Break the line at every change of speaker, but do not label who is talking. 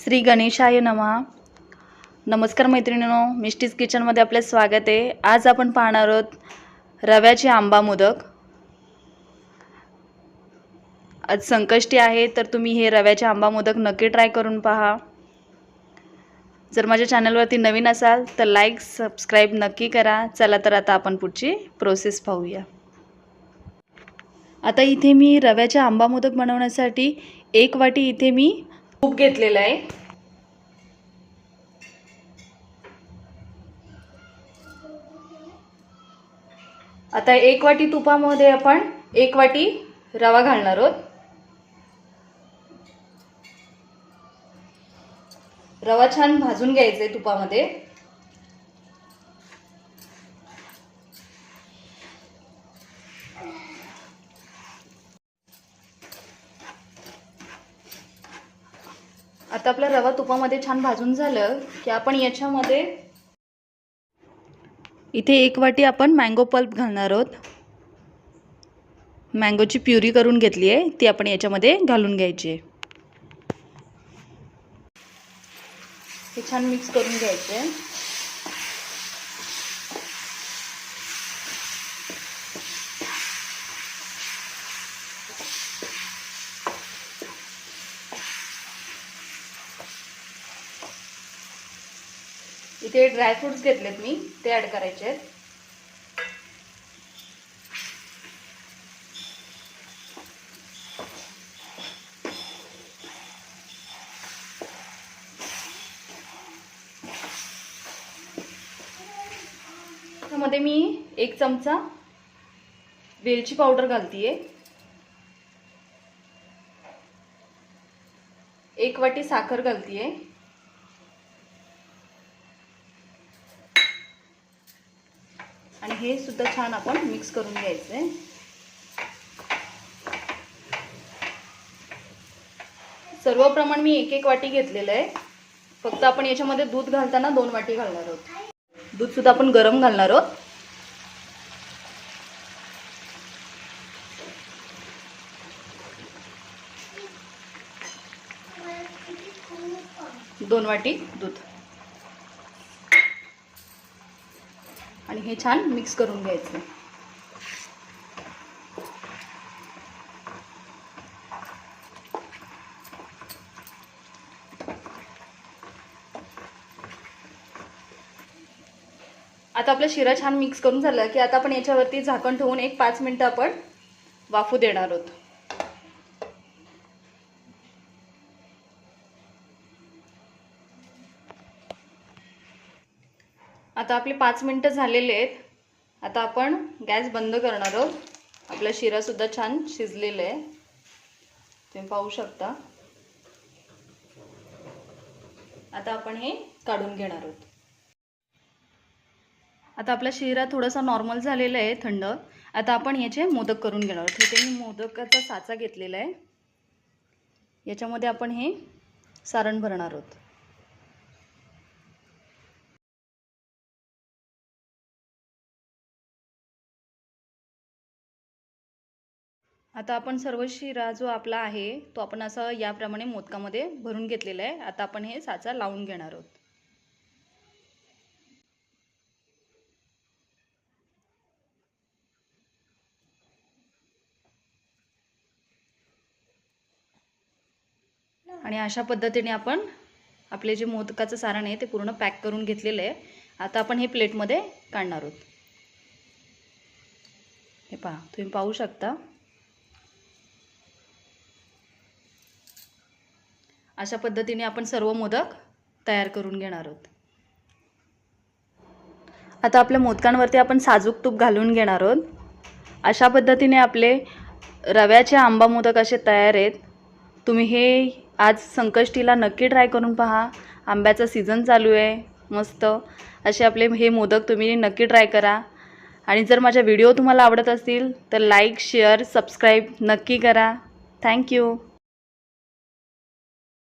श्री गणेशाय नमः। नमस्कार मैत्रिणींनो, मिस्टीज किचनमध्ये आपले स्वागत आहे। आज आपण पाहणार आहोत रव्याचे आंबा मोदक। आज संकष्टी आहे तर तुम्ही हे रव्याचे आंबा मोदक नक्की ट्राय करून पहा। जर माझ्या चॅनलवरती नवीन असाल तर लाईक सबस्क्राइब नक्की करा। चला तर आता आपण पुढची प्रोसेस पाहूया। आता इथे मी रव्याचे आंबा मोदक बनवण्यासाठी 1 वाटी इथे मी तूप घेतलेलं आहे। आता 1 वाटी तुपामध्ये आपण 1 वाटी रवा घालणार आहोत। रवा छान भाजून घ्यायचा आहे तुपामध्ये। आता आपला रवा तुपामध्ये छान भाजून झालं की आपण याच्यामध्ये इथे 1 वाटी आपण मँगो पल्प घालणार आहोत। मँगोची प्युरी करून घेतली आहे ती आपण याच्यामध्ये घालून घ्यायची आहे। हे छान मिक्स करून घ्यायचे आहे। इथे ड्रायफ्रुट्स घेतलेत मी, ते ऍड करायचे आहेत। त्यामध्ये मी 1 चमचा वेलची पावडर घालतीये। 1 वाटी साखर घालतीये। आणि हे सुद्धा छान आपण मिक्स करून घ्यायचंय। सर्व प्रमाण मी 1-1 वाटी घेतलेलं आहे। फक्त आपण याच्यामध्ये दूध घालताना 2 वाटी घालणार आहोत। दूध सुद्धा आपण गरम घालणार आहोत। दोन वाटी दूध आणि हे छान मिक्स करून घ्यायचं। आता आपला शिरा छान मिक्स करून झाला की आता आपण याच्यावरती झाकण ठेवून 5 मिनिटं आपण वाफू देणार आहोत। आता आपले 5 मिनिटं झालेले आहेत। आता आपण गॅस बंद करणार आहोत। आपला शिरा सुद्धा छान शिजलेला आहे, तुम्ही पाहू शकता। आता आपण हे काढून घेणार आहोत। आता आपला शिरा थोडासा नॉर्मल झालेला आहे, थंड। आता आपण याचे मोदक करून घेणार आहोत। इथे मी मोदकाचा साचा घेतलेला आहे, याच्यामध्ये आपण हे सारण भरणार आहोत। आता आपण सर्व शिरा जो आपला आहे तो आपण असं याप्रमाणे मोदकामध्ये भरून घेतलेला आहे। आता आपण हे साचा लावून घेणार आहोत। आणि अशा पद्धतीने आपण आपले जे मोदकाचं सारण आहे ते पूर्ण पॅक करून घेतलेलं आहे। आता आपण हे प्लेटमध्ये काढणार आहोत। हे पहा, तुम्ही पाहू शकता। अशा पद्धतीने आपण सर्व मोदक तयार करून घेणार आहोत। आता आपल्या मोदकांवरती आपण साजूक तूप घालून घेणार आहोत। अशा पद्धतीने आपले रव्याचे आंबा मोदक असे तयार आहेत। तुम्ही हे आज संकष्टीला नक्की ट्राय करून पहा। आंब्याचा सीझन चालू आहे, मस्त असे आपले हे मोदक तुम्ही नक्की ट्राय करा। आणि जर माझा व्हिडिओ तुम्हाला आवडत असतील तर लाईक शेअर सबस्क्राइब नक्की करा। थँक्यू।